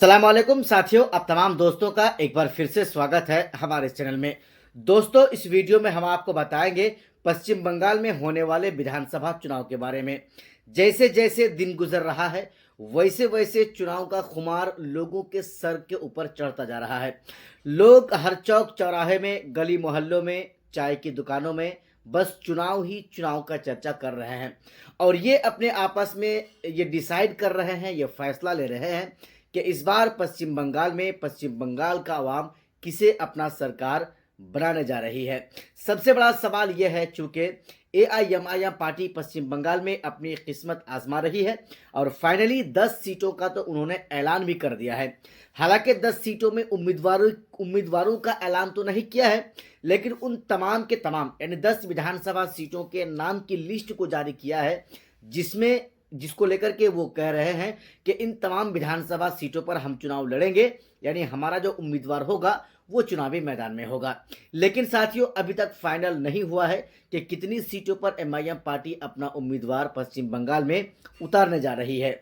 सलामकुम साथियों, आप तमाम दोस्तों का एक बार फिर से स्वागत है हमारे चैनल में। दोस्तों, इस वीडियो में हम आपको बताएंगे पश्चिम बंगाल में होने वाले विधानसभा चुनाव के बारे में। जैसे जैसे दिन गुजर रहा है वैसे वैसे चुनाव का खुमार लोगों के सर के ऊपर चढ़ता जा रहा है। लोग हर चौक चौराहे में, गली मोहल्लों में, चाय की दुकानों में बस चुनाव ही चुनाव का चर्चा कर रहे हैं और ये अपने आपस में ये डिसाइड कर रहे हैं, ये फैसला ले रहे हैं कि इस बार पश्चिम बंगाल में पश्चिम बंगाल का अवाम किसे अपना सरकार बनाने जा रही है। सबसे बड़ा सवाल यह है, चूंकि एआईएमआईएम पार्टी पश्चिम बंगाल में अपनी किस्मत आजमा रही है और फाइनली 10 सीटों का तो उन्होंने ऐलान भी कर दिया है। हालांकि 10 सीटों में उम्मीदवारों का ऐलान तो नहीं किया है, लेकिन उन तमाम के तमाम यानी 10 विधानसभा सीटों के नाम की लिस्ट को जारी किया है, जिसको लेकर के वो कह रहे हैं कि इन तमाम विधानसभा सीटों पर हम चुनाव लड़ेंगे, यानी हमारा जो उम्मीदवार होगा वो चुनावी मैदान में होगा। लेकिन साथियों, अभी तक फाइनल नहीं हुआ है कि कितनी सीटों पर एमआईएम पार्टी अपना उम्मीदवार पश्चिम बंगाल में उतारने जा रही है।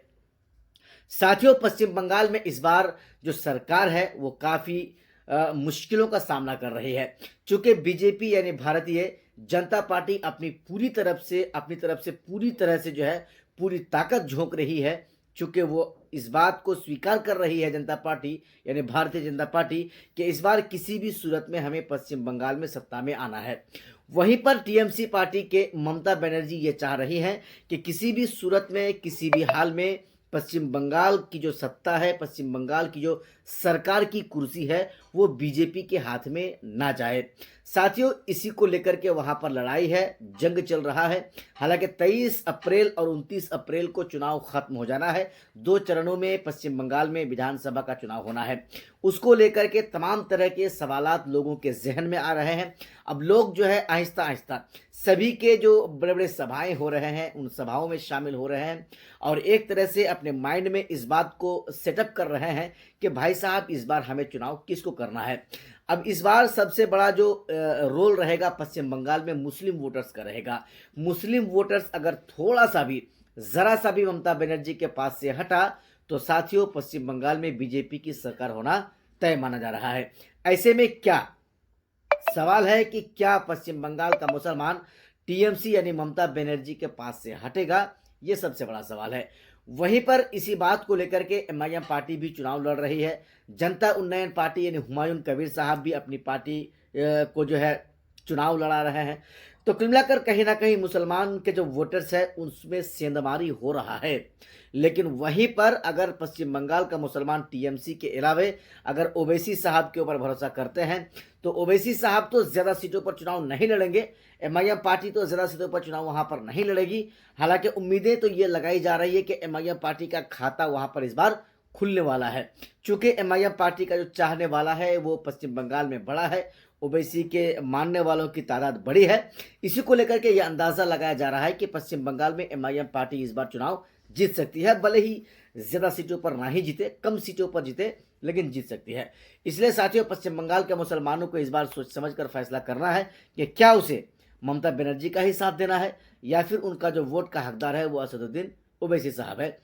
साथियों, पश्चिम बंगाल में इस बार जो सरकार है वो काफ़ी मुश्किलों का सामना कर रही है, चूँकि बीजेपी यानी भारतीय जनता पार्टी अपनी तरफ से पूरी तरह से जो है पूरी ताकत झोंक रही है। चूँकि वो इस बात को स्वीकार कर रही है जनता पार्टी यानी भारतीय जनता पार्टी कि इस बार किसी भी सूरत में हमें पश्चिम बंगाल में सत्ता में आना है। वहीं पर टीएमसी पार्टी के ममता बनर्जी ये चाह रही हैं कि किसी भी सूरत में, किसी भी हाल में पश्चिम बंगाल की जो सत्ता है, पश्चिम बंगाल की जो सरकार की कुर्सी है, वो बीजेपी के हाथ में ना जाए। साथियों, इसी को लेकर के वहाँ पर लड़ाई है, जंग चल रहा है। हालांकि 23 अप्रैल और 29 अप्रैल को चुनाव खत्म हो जाना है। 2 चरणों में पश्चिम बंगाल में विधानसभा का चुनाव होना है। उसको लेकर के तमाम तरह के सवालात लोगों के जहन में आ रहे हैं। अब लोग जो है आहिस्ता आहिस्ता सभी के जो बड़े बड़े सभाएं हो रहे हैं उन सभाओं में शामिल हो रहे हैं और एक तरह से अपने माइंड में इस बात को सेटअप कर रहे हैं कि भाई साहब, इस बार हमें चुनाव किसको करना है। अब इस बार सबसे बड़ा जो रोल रहेगा पश्चिम बंगाल में मुस्लिम वोटर्स का रहेगा। मुस्लिम वोटर्स अगर थोड़ा सा भी, ज़रा सा भी ममता बनर्जी के पास से हटा तो साथियों, पश्चिम बंगाल में बीजेपी की सरकार होना तय माना जा रहा है। ऐसे में क्या सवाल है कि क्या पश्चिम बंगाल का मुसलमान टीएमसी यानी ममता बनर्जी के पास से हटेगा, ये सबसे बड़ा सवाल है। वहीं पर इसी बात को लेकर के एमआईएम पार्टी भी चुनाव लड़ रही है। जनता उन्नयन पार्टी यानी हुमायूं कबीर साहब भी अपनी पार्टी को जो है चुनाव लड़ा रहे हैं। तो कुल मिलाकर कहीं ना कहीं मुसलमान के जो वोटर्स है उसमें सेंधमारी हो रहा है। लेकिन वहीं पर अगर पश्चिम बंगाल का मुसलमान टीएमसी के अलावे अगर ओवैसी साहब के ऊपर भरोसा करते हैं तो ओवैसी साहब तो ज़्यादा सीटों पर चुनाव नहीं लड़ेंगे। एमआईएम पार्टी तो ज़्यादा सीटों पर चुनाव वहां पर नहीं लड़ेगी। हालांकि उम्मीदें तो ये लगाई जा रही है कि एमआईएम पार्टी का खाता वहां पर इस बार खुलने वाला है, चूँकि एमआईएम पार्टी का जो चाहने वाला है वो पश्चिम बंगाल में बड़ा है, ओवैसी के मानने वालों की तादाद बड़ी है। इसी को लेकर के यह अंदाज़ा लगाया जा रहा है कि पश्चिम बंगाल में एमआईएम पार्टी इस बार चुनाव जीत सकती है। भले ही ज़्यादा सीटों पर ना ही जीते, कम सीटों पर जीते, लेकिन जीत सकती है। इसलिए साथियों, पश्चिम बंगाल के मुसलमानों को इस बार सोच समझ कर फैसला करना है कि क्या उसे ममता बनर्जी का ही साथ देना है या फिर उनका जो वोट का हकदार है वो असदुद्दीन ओवैसी साहब है।